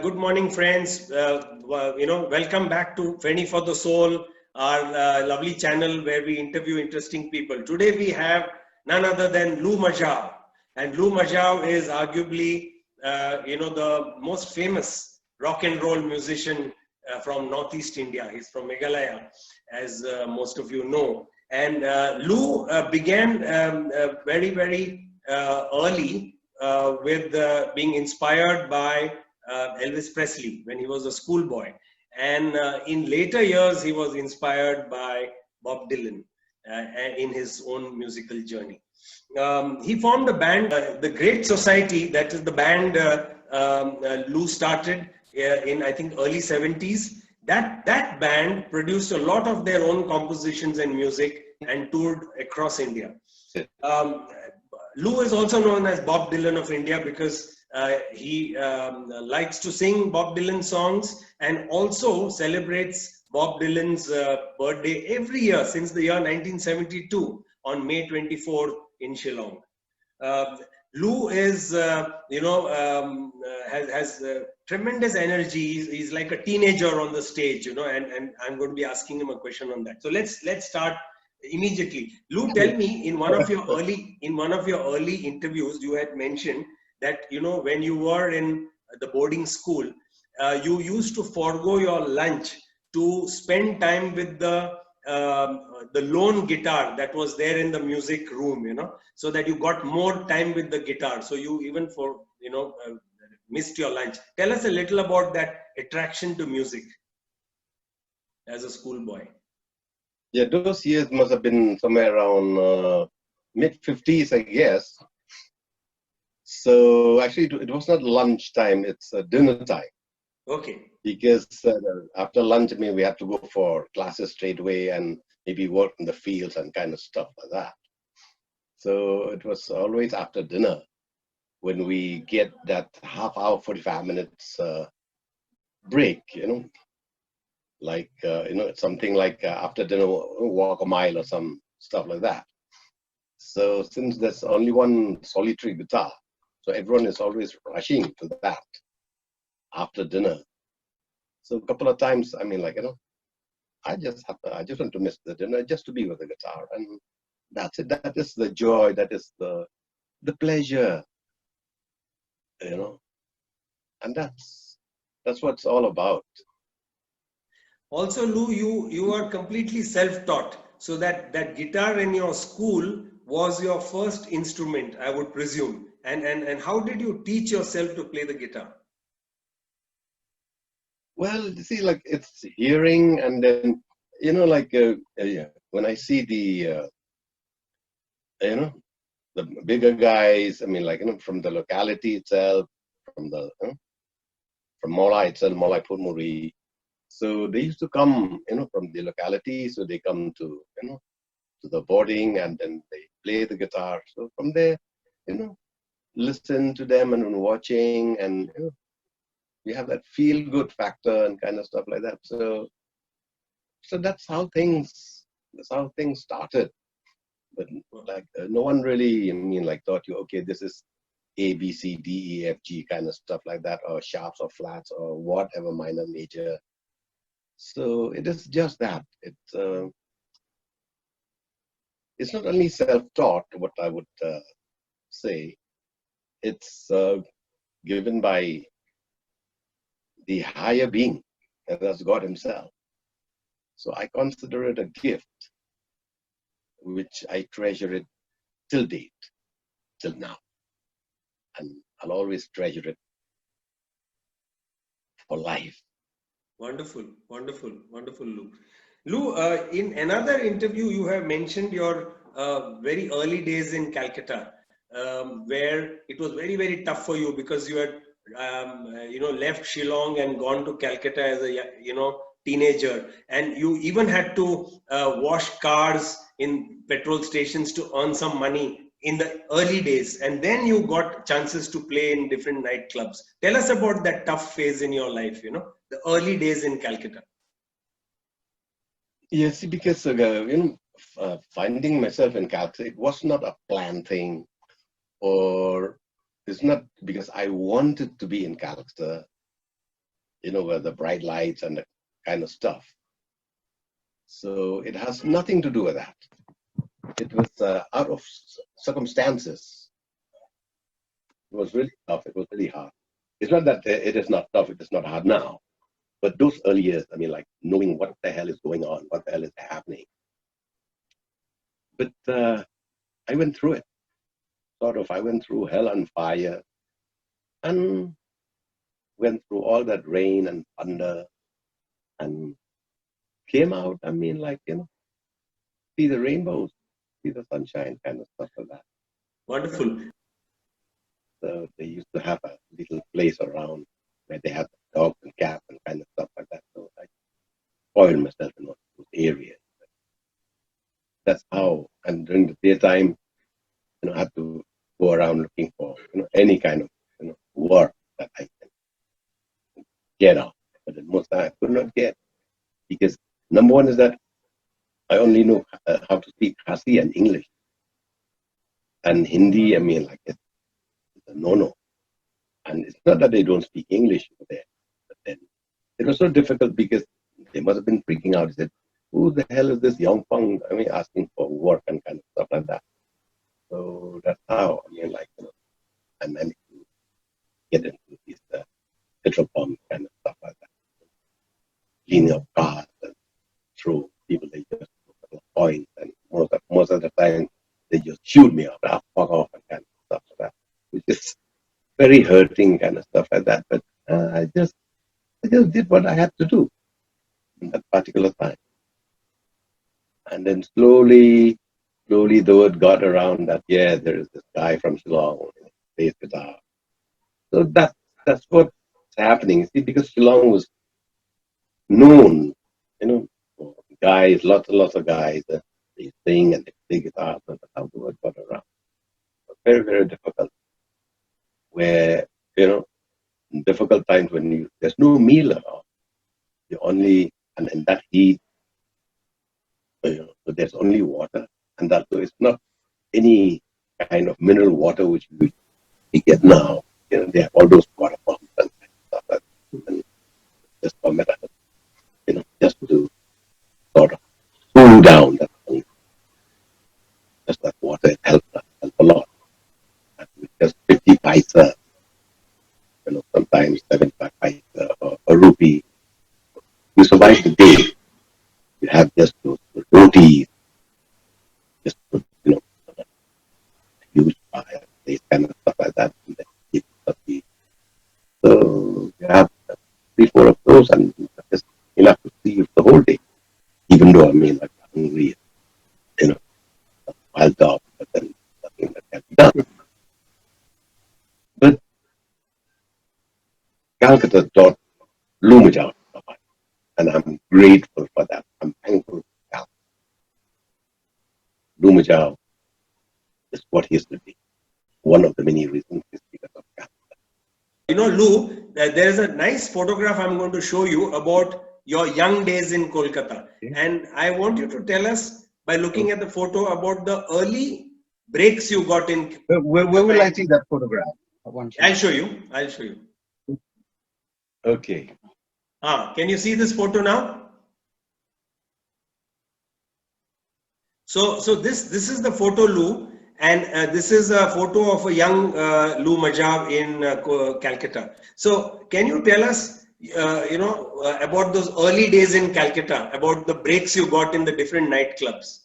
Good morning, friends. Welcome back to Feni for the Soul, our lovely channel where we interview interesting people. Today we have none other than Lou Majaw, and Lou Majaw is arguably, the most famous rock and roll musician from Northeast India. He's from Meghalaya, as most of you know. And Lou began very early with being inspired by Elvis Presley when he was a schoolboy. And in later years, he was inspired by Bob Dylan in his own musical journey. He formed a band, The Great Society, that is the band Lou started in, I think, early 70s. That band produced a lot of their own compositions and music and toured across India. Lou is also known as Bob Dylan of India because he likes to sing Bob Dylan songs and also celebrates Bob Dylan's birthday every year since the year 1972 on May 24th in Shillong. Lou is, has tremendous energy. He's like a teenager on the stage, and I'm going to be asking him a question on that. So let's start immediately. Lou, tell me, in one of your early interviews, you had mentioned that when you were in the boarding school, you used to forego your lunch to spend time with the lone guitar that was there in the music room, so that you got more time with the guitar. So you even missed your lunch. Tell us a little about that attraction to music as a schoolboy. Yeah, those years must have been somewhere around mid-50s, I guess. So actually, it was not lunch time; it's dinner time. Okay. Because after lunch, I mean, we had to go for classes straight away and maybe work in the fields and kind of stuff like that. So it was always after dinner when we get that half hour, 45 minutes break, like, something like after dinner, walk a mile or some stuff like that. So since there's only one solitary guitar, so everyone is always rushing to that after dinner. So a couple of times, I mean, I just want to miss the dinner just to be with the guitar, and that's it. That is the joy. That is the pleasure, and that's what it's all about. Also, Lou, you are completely self-taught, so that guitar in your school was your first instrument, I would presume. And how did you teach yourself to play the guitar? Well, you see, it's hearing, and then when I see the the bigger guys, I mean, from the locality itself, from the from Mola itself, Mola Purmuri. So they used to come, from the locality. So they come to to the boarding, and then they play the guitar. So from there, listen to them and watching, and we have that feel-good factor and kind of stuff like that. So that's how things started. But no one really, thought okay, this is A, B, C, D, E, F, G kind of stuff like that, or sharps or flats or whatever minor major. So it is just that. It's not only self-taught, what I would say. It's given by the higher being, and that's God himself. So I consider it a gift, which I treasure it till date, till now. And I'll always treasure it for life. Wonderful, wonderful, wonderful, Lou. Lou, in another interview, you have mentioned your very early days in Calcutta, where it was very tough for you because you had left Shillong and gone to Calcutta as a teenager, and you even had to wash cars in petrol stations to earn some money in the early days, and then you got chances to play in different nightclubs. Tell us about that tough phase in your life, the early days in Calcutta. Yes, because finding myself in Calcutta, it was not a planned thing, or it's not because I wanted to be in Calcutta. with the bright lights and the kind of stuff. So it has nothing to do with that. It was out of circumstances. It was really tough. It was really hard. It's not that it is not tough. It is not hard now. But those early years, I mean, like knowing what the hell is going on, what the hell is happening. But I went through it. Sort of. I went through hell and fire and went through all that rain and thunder and came out. I mean, like, see the rainbows, see the sunshine, kind of stuff like that. Wonderful. So they used to have a little place around where they had dogs and cats and kind of stuff like that. So I spoiled myself in those areas. That's how. And during the daytime, I had to go around looking for any kind of work that I can get out. But at most I could not get, because number one is that I only know how to speak Khasi and English. And Hindi, I mean, like, it's a no-no. And it's not that they don't speak English over there, but then it was so difficult because they must have been freaking out. They said, who the hell is this young punk? I mean, asking for work and kind of stuff like that. So that's how, I mean, like, I managed to get into these petrol pump kind of stuff like that. Cleaning up cars and throw people, they just put points, and most of the time they just shoot me up, fuck off, and kind of stuff like that, which is very hurting kind of stuff like that. But I just did what I had to do in that particular time. And then slowly the word got around that, yeah, there is this guy from Shillong who plays guitar. So that's what's happening. See, because Shillong was known, for guys, lots of guys, they sing and they play guitar. So that's how the word got around. But very, very difficult. Where, in difficult times when there's no meal around, you only, and in that heat, so there's only water, and that so it's not any kind of mineral water which we get now. They have all those water pumps and stuff like that, and just for matter, just to sort of cool down that thing. Just that water, it helps a lot. And with just 50 paisa, sometimes 75 paisa or a rupee, you survive the day. You have just those rotis, just huge fire, this kind of stuff like that. And then keep it. So you have 3-4 of those, and just enough to see you the whole day. Even though, I mean, like, hungry, wild dog, but then nothing that can be done. But Calcutta taught Lou Majaw, and I'm grateful for that. I'm thankful for Calcutta. Lou Majaw is what he is today. One of the many reasons is because of Calcutta. Lou, there is a nice photograph I'm going to show you about your young days in Kolkata. Okay. And I want you to tell us, by looking at the photo, about the early breaks you got in. Where will I see that photograph? I'll show you. Okay. Can you see this photo now? So this is the photo, Lou, and this is a photo of a young Lou Majaw in Calcutta. So can you tell us, about those early days in Calcutta, about the breaks you got in the different nightclubs?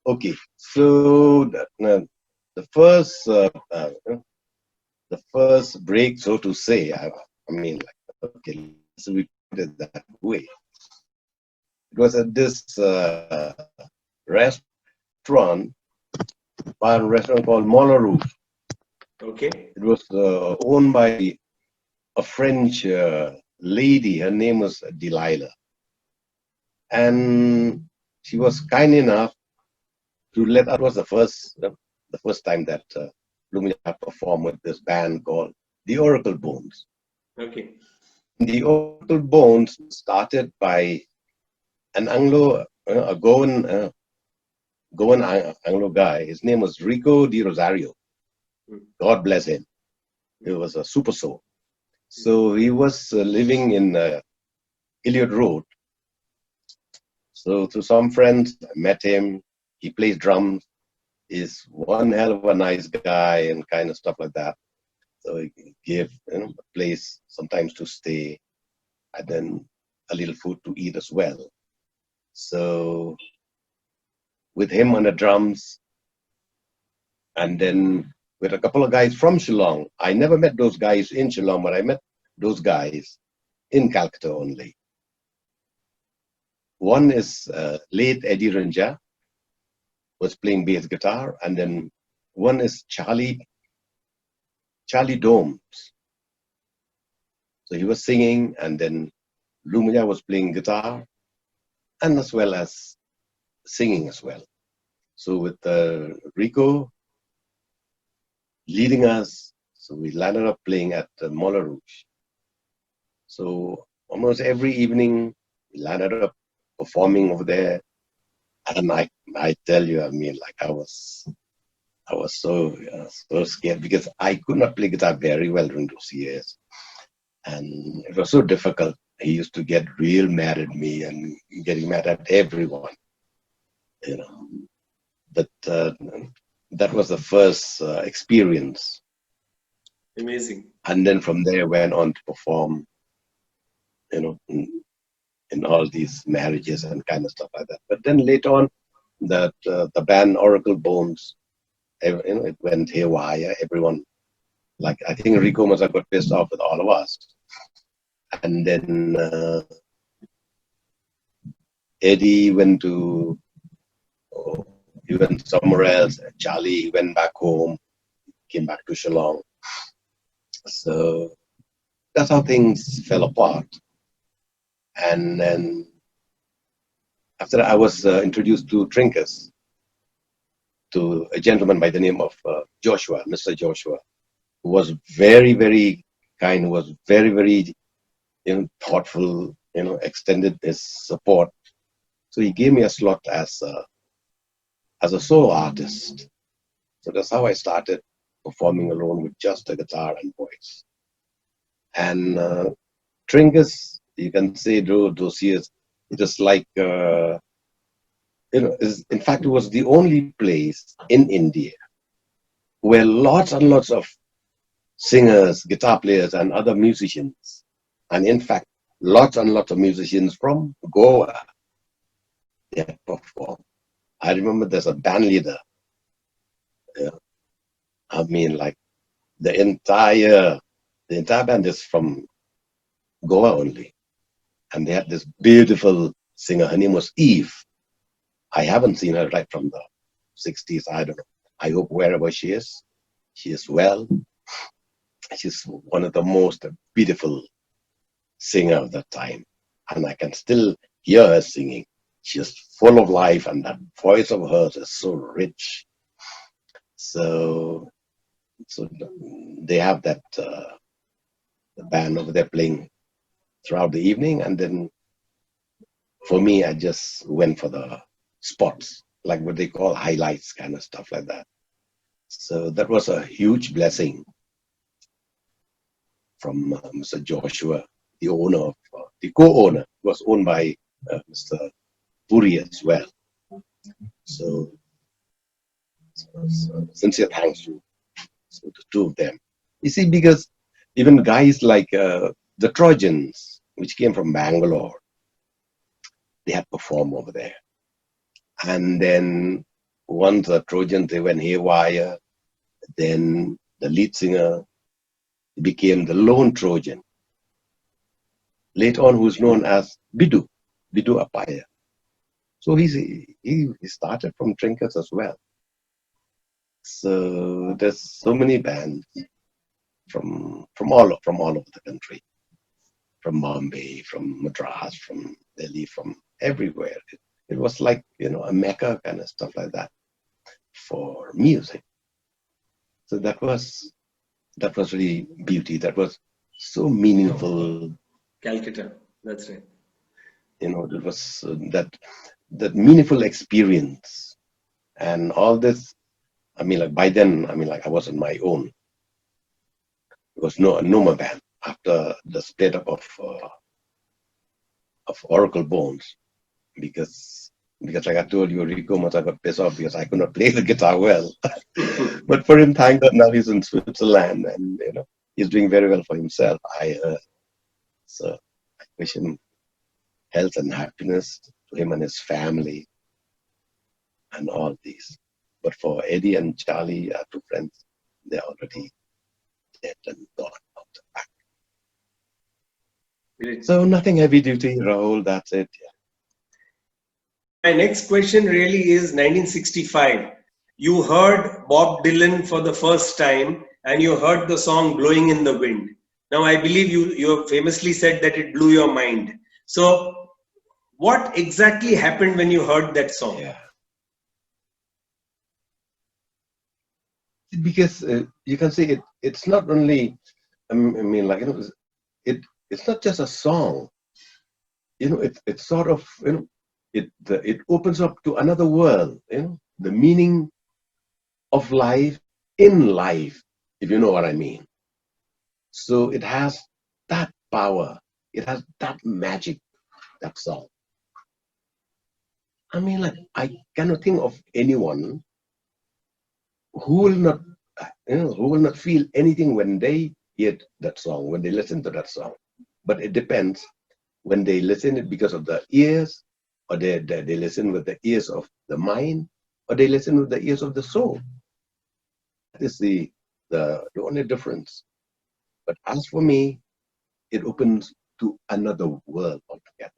Okay, so the first break, so to say, I mean, like, okay, so we put it that way. It was at this restaurant called Monaroo. Okay. It was owned by a French lady. Her name was Delilah, and she was kind enough to let us. It was the first time that Lou Majaw performed with this band called the Oracle Bones. Okay. The Oracle Bones started by an a Goan Anglo guy. His name was Rico Di Rosario. God bless him. He was a super soul. So he was living in Elliot Road. So through some friends, I met him. He plays drums. Is one hell of a nice guy and kind of stuff like that. So he gave a place sometimes to stay, and then a little food to eat as well. So with him on the drums, and then with a couple of guys from Shillong. I never met those guys in Shillong, but I met those guys in Calcutta only. One is late Eddie Ranja, was playing bass guitar, and then one is Charlie Domes. So he was singing, and then Lou Majaw was playing guitar, and as well as singing as well. So with Rico leading us, so we landed up playing at Moulin Rouge. So almost every evening, we landed up performing over there. And I tell you, I mean, like I was so scared because I could not play guitar very well during those years, and it was so difficult. He used to get real mad at me and getting mad at everyone, you know. But that was the first experience. Amazing. And then from there went on to perform, in all these marriages and kind of stuff like that. But then later on, that the band Oracle Bones, it went haywire. Everyone, like I think Rico must have got pissed off with all of us. And then Eddie went to, he went somewhere else. Charlie went back home, came back to Shillong. So that's how things fell apart. And then after that, I was introduced to Trinkers, to a gentleman by the name of Joshua, Mr. Joshua, who was very, very kind, who was very, very thoughtful, extended his support. So he gave me a slot as a solo artist. So that's how I started performing alone with just a guitar and voice. And Trinkers, you can say those years, it was like, in fact, it was the only place in India where lots and lots of singers, guitar players, and other musicians, and in fact, lots and lots of musicians from Goa, they had performed. I remember there's a band leader. I mean, like the entire band is from Goa only, and they had this beautiful singer. Her name was Eve. I haven't seen her right from the 60s. I don't know. I hope wherever she is well. She's one of the most beautiful singer of that time. And I can still hear her singing. She's full of life, and that voice of hers is so rich. So they have that the band over there playing throughout the evening. And then for me, I just went for the spots, like what they call highlights, kind of stuff like that. So that was a huge blessing from Mr. Joshua, the owner of the co-owner. It was owned by Mr. Puri as well. So sincere thanks to the two of them. You see, because even guys like the Trojans, which came from Bangalore, they had performed over there. And then once the Trojans, they went haywire. Then the lead singer became the lone Trojan. Later on, who's known as Bidu Apaya. So he started from Trinkers as well. So there's so many bands from all over the country, from Bombay, from Madras, from Delhi, from everywhere. It was like a mecca kind of stuff like that for music. So that was really beauty. That was so meaningful. Calcutta, that's right. It was that meaningful experience, and all this. I mean, like by then, I mean, like I was on my own. It was no more band. after the split up of Oracle Bones, because like I told you, Rico must have got pissed off because I could not play the guitar well. But for him, thank God, now he's in Switzerland, and he's doing very well for himself. I heard. So I wish him health and happiness to him and his family and all these. But for Eddie and Charlie, our two friends, they're already dead and gone out the back. So nothing heavy duty, Rahul, that's it. Yeah. My next question really is 1965. You heard Bob Dylan for the first time and you heard the song Blowing in the Wind. Now, I believe you famously said that it blew your mind. So, what exactly happened when you heard that song? Yeah. Because you can see it's not only, I mean, like, it's not just a song. It's sort of, it opens up to another world, the meaning of life in life, if you know what I mean. So it has that power, it has that magic, that song. I mean, like, I cannot think of anyone who will not feel anything when they hear that song, when they listen to that song. But it depends when they listen it because of the ears, or they listen with the ears of the mind, or they listen with the ears of the soul. That is the only difference. But as for me, it opens to another world altogether.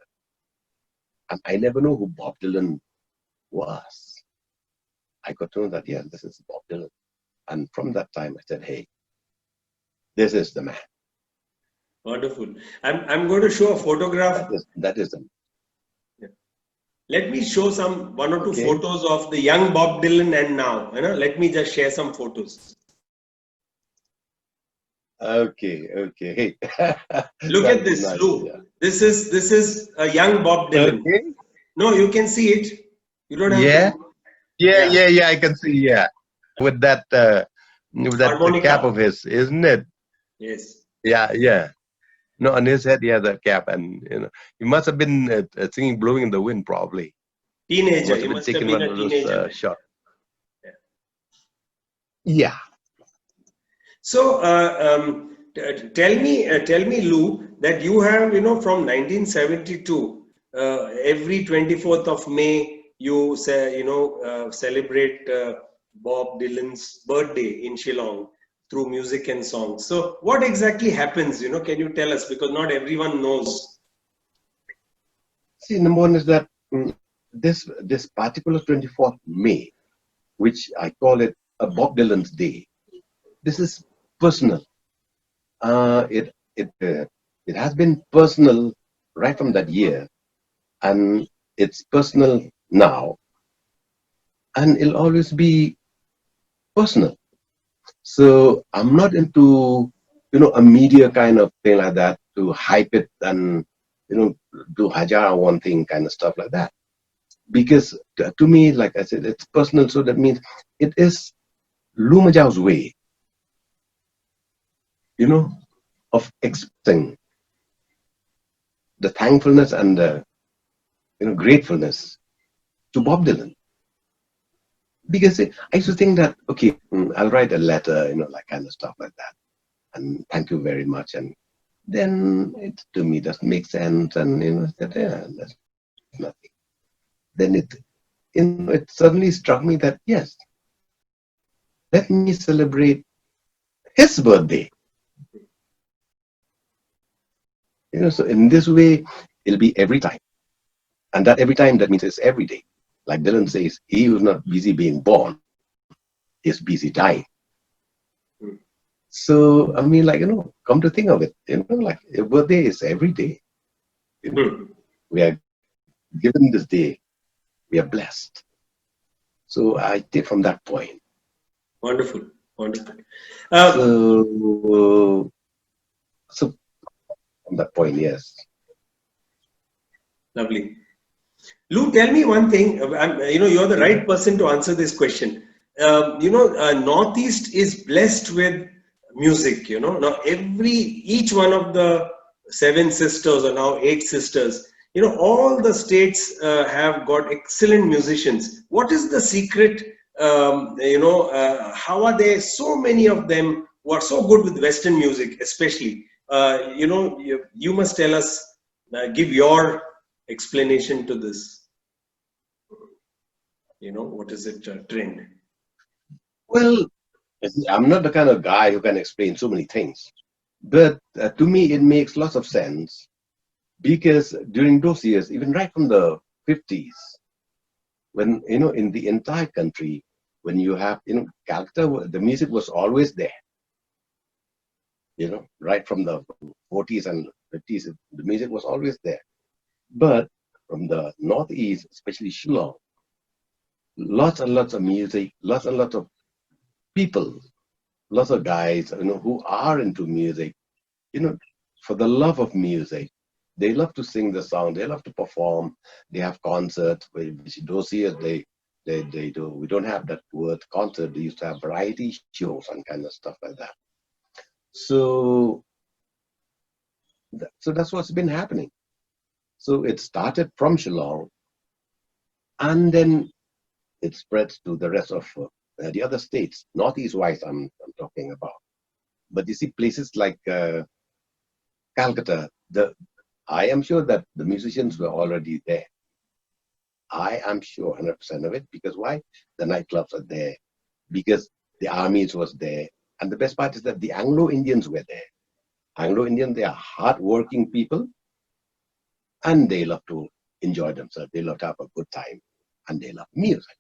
And I never know who Bob Dylan was. I got to know that, yeah, this is Bob Dylan. And from that time, I said, hey, this is the man. Wonderful. I'm going to show a photograph. That is him. Yeah. Let me show one or two photos of the young Bob Dylan and now. Let me just share some photos. Okay. Hey. Look at this, nice. Lou. Yeah. This is a young Bob Dylan. Okay. No, you can see it. You don't have to. Yeah, I can see, yeah. With that cap of his, isn't it? Yes. Yeah. No, on his head he has a cap, and he must have been singing "Blowing in the Wind" probably. Teenager. He must have been a teenager. Shot. Yeah. So tell me, Lou, that you have from 1972 every 24th of May you say celebrate Bob Dylan's birthday in Shillong through music and songs. So what exactly happens? Can you tell us, because not everyone knows. See, number one is that this particular 24th May, which I call it a Bob Dylan's Day, this is personal. It has been personal right from that year, and it's personal now, and it'll always be personal. So I'm not into a media kind of thing like that to hype it and do hajar one thing kind of stuff like that, because to me, like I said, it's personal. So that means it is Lou Majaw's way of expressing the thankfulness and the gratefulness to Bob Dylan. Because I used to think that, okay, I'll write a letter, like kind of stuff like that, and thank you very much, and then it to me doesn't make sense, and that, yeah, that's nothing. Then it suddenly struck me that yes, let me celebrate his birthday. So in this way, it'll be every time. And that every time, that means it's every day. Like Dylan says, he who's not busy being born is busy dying. So, I mean, like, come to think of it, like your birthday is every day. We are given this day. We are blessed. So I take from that point. Wonderful. So from that point, yes. Lovely. Lou, tell me one thing. You're the right person to answer this question. Northeast is blessed with music, you know. Now each one of the 7 sisters, or now 8 sisters, you know, all the states have got excellent musicians. What is the secret? How are there so many of them who are so good with Western music, especially? You must tell us, give your explanation to this. You know, what is it, trend? Well, I'm not the kind of guy who can explain so many things, but to me, it makes lots of sense because during those years, even right from the 50s, when, you know, in the entire country, when you have, you know, Calcutta, the music was always there, you know, right from the 40s and 50s, the music was always there. But from the Northeast, especially Shillong, lots and lots of music, lots and lots of people, lots of guys, you know, who are into music, you know, for the love of music. They love to sing the song. They love to perform. They have concerts. Which those years they do. We don't have that word concert. They used to have variety shows and kind of stuff like that. So, so that's what's been happening. So it started from Shillong, and then it spreads to the rest of the other states, northeast wise. I'm talking about. But you see, places like Calcutta, I am sure that the musicians were already there. I am sure 100% of it, because why? The nightclubs are there, because the armies was there. And the best part is that the Anglo-Indians were there. Anglo-Indians, they are hard-working people, and they love to enjoy themselves. They love to have a good time, and they love music.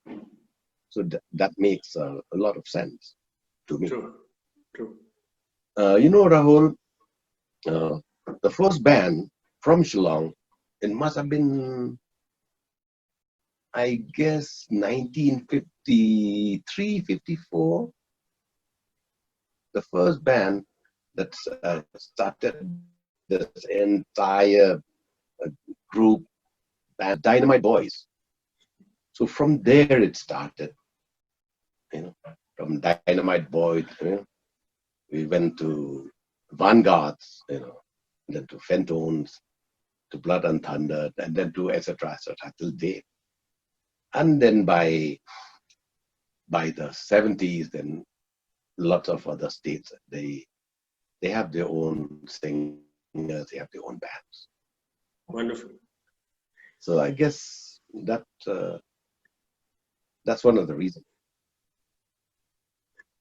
So that makes a lot of sense to me. True, true. You know, Rahul, the first band from Shillong, it must have been, I guess, 1953, 54. The first band that started this entire group, band, Dynamite Boys. So from there it started, you know, from Dynamite Boys, you know, we went to Vanguards, you know, then to Fentones, to Blood and Thunder, and then to etc. till date. And then by the 70s, then lots of other states, they have their own singers, they have their own bands. Wonderful. So I guess that's one of the reasons.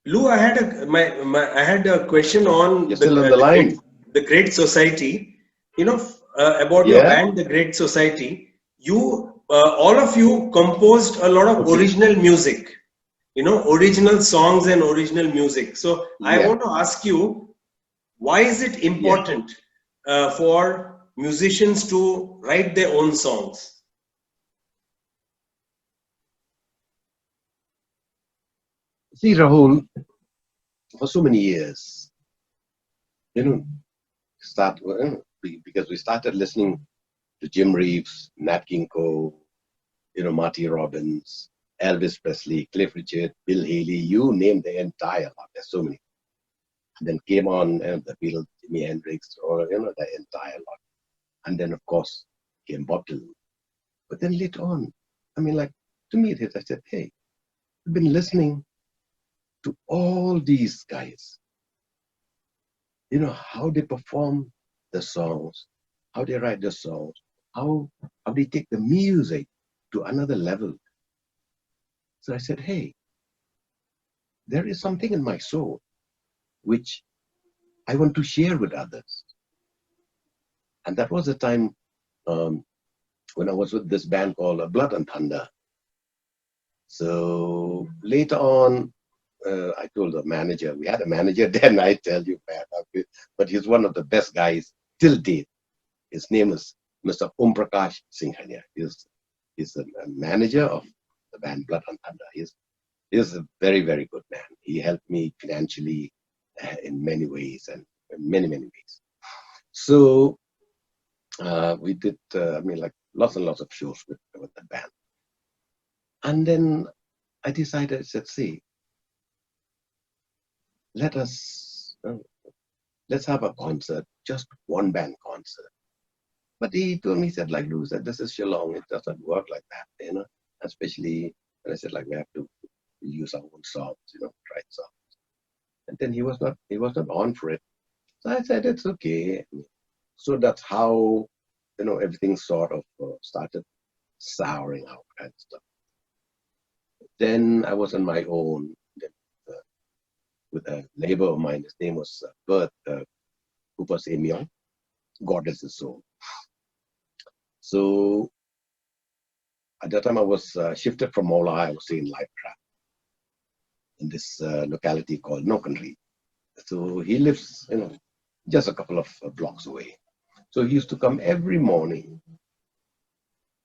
Lou, I had I had a question on You're still on the line. The Great Society. You know, about your Yeah. band, the Great Society. You, all of you, composed a lot of original music. You know, original songs and original music. So I Yeah. want to ask you, why is it important for musicians to write their own songs? See, Rahul, for so many years, you know, because we started listening to Jim Reeves, Nat King Cole, you know, Marty Robbins, Elvis Presley, Cliff Richard, Bill Haley, you name the entire lot. There's so many. And then came on the Beatles, Jimi Hendrix, or, you know, the entire lot. And then, of course, came Bob Dylan. But then later on, I mean, like, to me, I said, hey, I've been listening to all these guys. You know, how they perform the songs, how they write the songs, how they take the music to another level. So I said, hey, there is something in my soul which I want to share with others. And that was the time when I was with this band called Blood and Thunder. So later on, I told the manager, we had a manager then, I tell you, but he's one of the best guys till date. His name is Mr. Om Prakash Singhania. He's a manager of the band Blood and Thunder. He's a very, very good man. He helped me financially in many ways, and in many, many ways. So we did, I mean, like, lots and lots of shows with the band. And then I decided, I said, see, let us let's have a concert, just one band concert. But he told me, he said, like Lou said, this is Shillong. It doesn't work like that, especially, and I said, like, we have to use our own songs, write songs. And then he was not on for it. So I said, it's okay. So that's how, everything sort of started souring out kind of stuff. Then I was on my own with a neighbor of mine. His name was Bert Cooper Semion. God rest his soul. So at that time I was shifted from Mola. I was in Live Trap in this locality called Nokanri. So he lives, just a couple of blocks away. So he used to come every morning,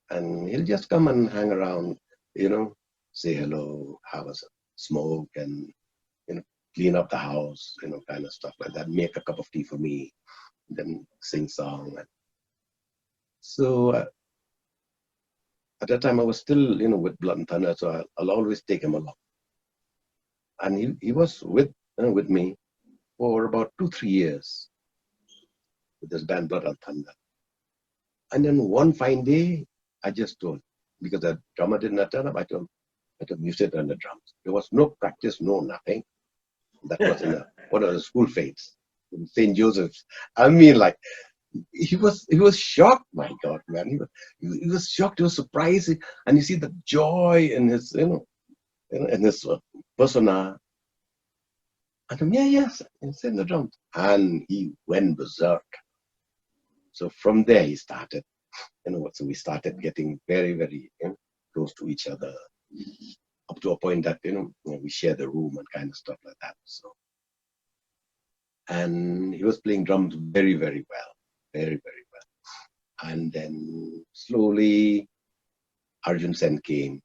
and he'll just come and hang around, say hello, have a smoke, and clean up the house, kind of stuff like that. Make a cup of tea for me, then sing song. So at that time I was still, with Blood and Thunder, so I'll always take him along. And he was with me for about 2-3 years with this band Blood and Thunder. And then one fine day, I just told, because the drummer did not turn up, I told him, you sit on the drums. There was no practice, no nothing. That was in one of the school fates in St. Joseph's. I mean, like, he was shocked, my God, man. He was shocked, he was surprised. And you see the joy in his, in his persona. I told him, yes, it's in the drums. And he went berserk. So from there he started, so we started getting very, very close to each other, up to a point that, we share the room and kind of stuff like that. So, and he was playing drums very, very well, very, very well. And then slowly Arjun Sen came.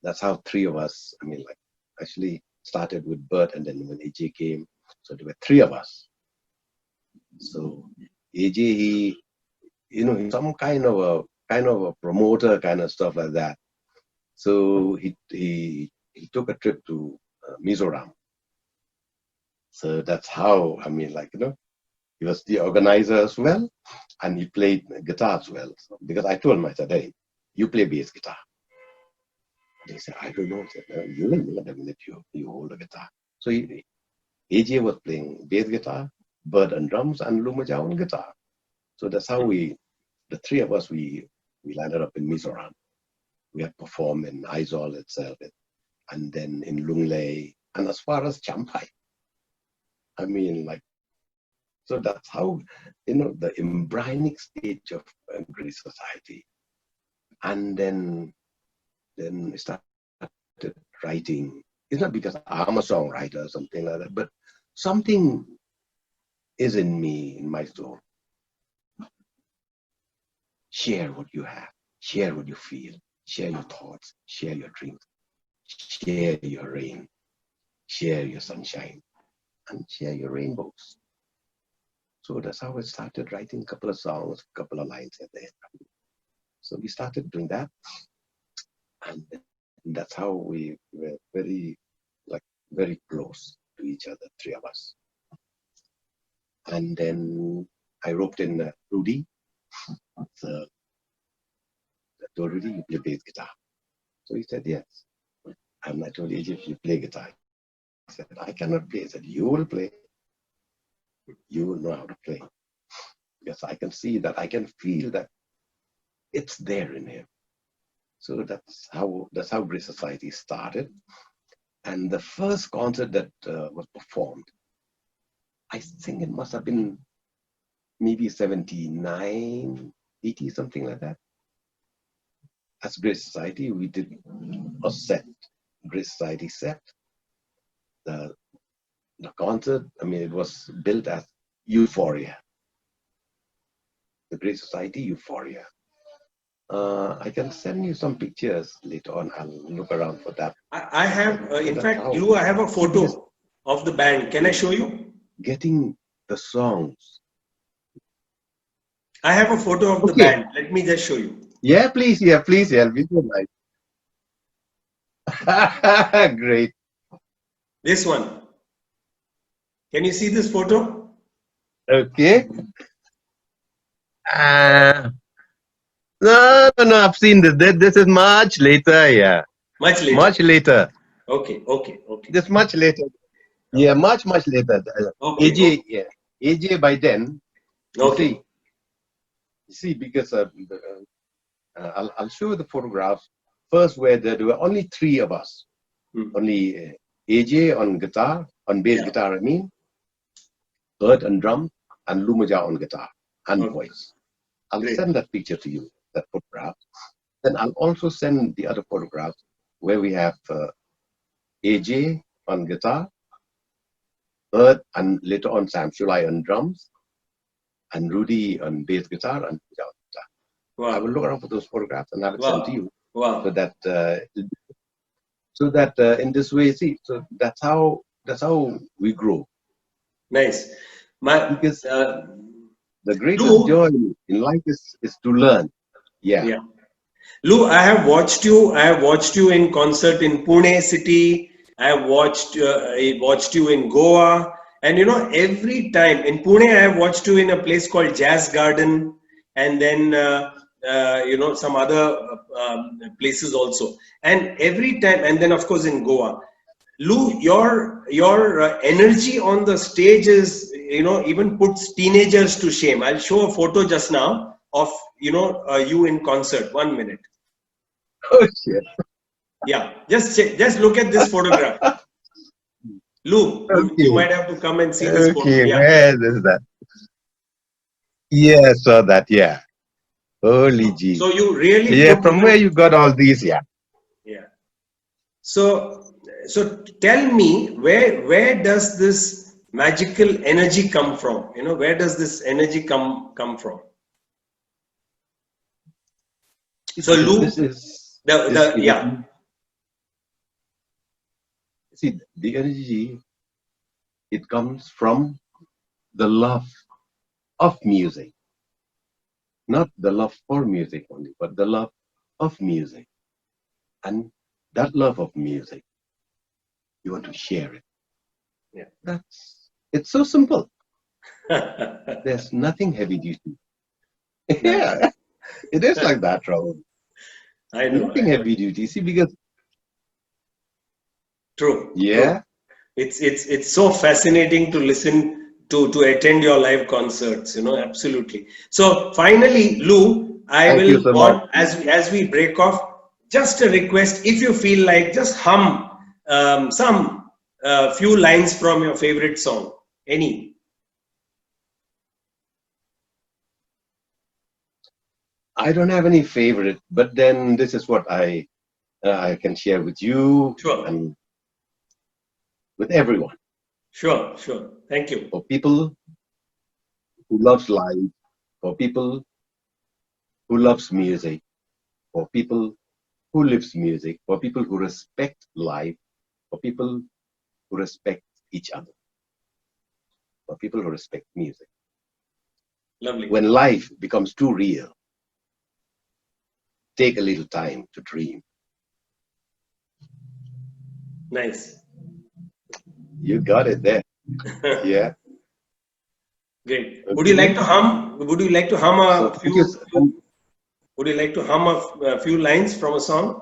That's how three of us, actually started with Bert, and then when AJ came, so there were three of us. So AJ, he, he's some kind of a promoter, kind of stuff like that. So he took a trip to Mizoram. So that's how, he was the organizer as well, and he played guitar as well. So, because I told him, I said, hey, you play bass guitar. And he said, I don't know. I said, you will know the minute you hold a guitar. So AJ was playing bass guitar, Bert on drums, and Lou Majaw on guitar. So that's how the three of us, we landed up in Mizoram. We had performed in Aizawl itself, and then in Lunglei, and as far as Champai. So that's how, the embryonic stage of Great Society. And then I started writing. It's not because I'm a songwriter or something like that, but something is in me, in my soul. Share what you have, share what you feel, share your thoughts, share your dreams, share your rain, share your sunshine, and share your rainbows. So that's how I started writing a couple of songs, a couple of lines at the end. So we started doing that, and that's how we were very close to each other, three of us. And then I roped in Rudy. So I told Rudy, you play bass guitar. So he said, yes. And I told AJ, if you play guitar. He said, I cannot play. He said, you will play. You will know how to play. Yes, I can see that. I can feel that it's there in him. So that's how Great Society started. And the first concert that was performed, I think it must have been maybe 79, 80, something like that. As Great Society, we did a set, Great Society set. The concert, it was built as Euphoria. The Great Society Euphoria. I can send you some pictures later on. I'll look around for that. I have, in fact, Lou, I have a photo of the band. Can I show you? Getting the songs. I have a photo of the band. Let me just show you. Yeah, please. Yeah, please. Yeah, we would like. Great. This one. Can you see this photo? Okay. No, no, no. I've seen this. This is much later. Yeah, Much later. much later. Okay, okay, okay. This much later. Yeah, much later. Okay, AJ, okay. yeah, AJ by then. Okay. You see, because I'll show you the photographs first, where there were only three of us. Only AJ on guitar, on bass Yeah. guitar, I mean, Bert on drum, and Lou Majaw on guitar and voice. I'll Great. send that picture to you, that photograph. Then I'll also send the other photographs where we have AJ on guitar, Bert, and later on Sam Shulai on drums, and Rudy on bass guitar and Majaw on guitar. Wow. I will look around for those photographs and have it sent to you. Wow. So that in this way, see, so that's how we grow. Nice. Because the greatest Lou, joy in life is to learn. Yeah. Yeah. Lou, I have watched you. I have watched you in concert in Pune city. I have watched you in Goa. And you know, every time in Pune, I have watched you in a place called Jazz Garden, and then you know, some other places also. And every time, and then of course in Goa. Lou, your energy on the stage is, you know, even puts teenagers to shame. I'll show a photo just now of, you know, you in concert. 1 minute. Oh shit. Yeah, just look at this photograph. Lou, you might have to come and see this photo. Okay, Yeah. where is that? Yeah, saw that. Yeah. Holy gee. So you really Yeah, put from where you got all these? Yeah. Yeah. So tell me, where does this magical energy come from? You know, where does this energy come from? So Lou, yeah. See, the energy, it comes from the love of music. Not the love for music only, but the love of music. And that love of music, you want to share it. Yeah. It's so simple. There's nothing heavy duty. Yeah, it is like that, Rahul. I know. Nothing heavy duty. See, because True. yeah, true. It's so fascinating to listen to attend your live concerts. You know, absolutely. So finally, Lou, I thank you will so much. want, as we break off, just a request. If you feel like, just hum some few lines from your favorite song. Any. I don't have any favorite, but then this is what I can share with you Sure. and with everyone. Sure. Thank you. For people who loves life, for people who loves music, for people who lives music, for people who respect life, for people who respect each other, for people who respect music. Lovely. When life becomes too real, take a little time to dream. Nice. You got it there. Yeah. Great. Okay. Would you like to hum? Would you like to hum a few? Would you like to hum a few lines from a song?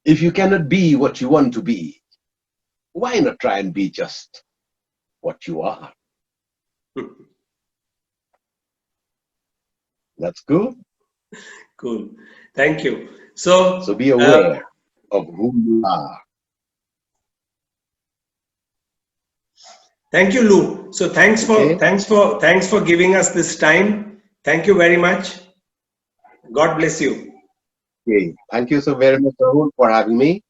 If you cannot be what you want to be, why not try and be just what you are? That's good. Cool. Thank you. So be aware of who you are. Thank you, Lou. So thanks for giving us this time. Thank you very much. God bless you. Okay. Thank you so very much, Rahul, for having me.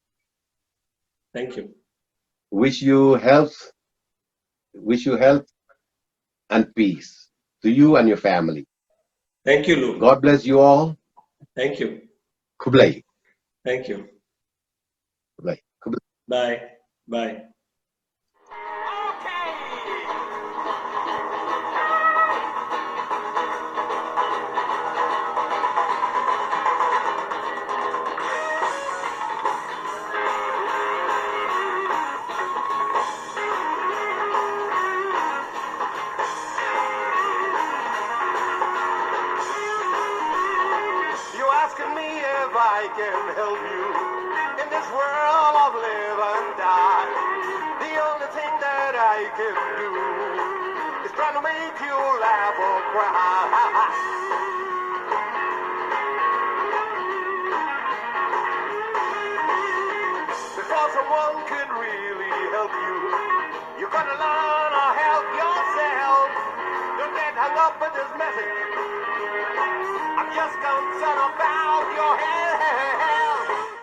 Thank you. Wish you health and peace to you and your family. Thank you, Lou. God bless you all. Thank you. Kublai. Thank you. Kublai. Bye. Bye. I can help you in this world of live and die. The only thing that I can do is try to make you laugh or cry. Before someone can really help you, you gotta learn to help yourself. Don't get hung up with this message. I'm just concerned about your health.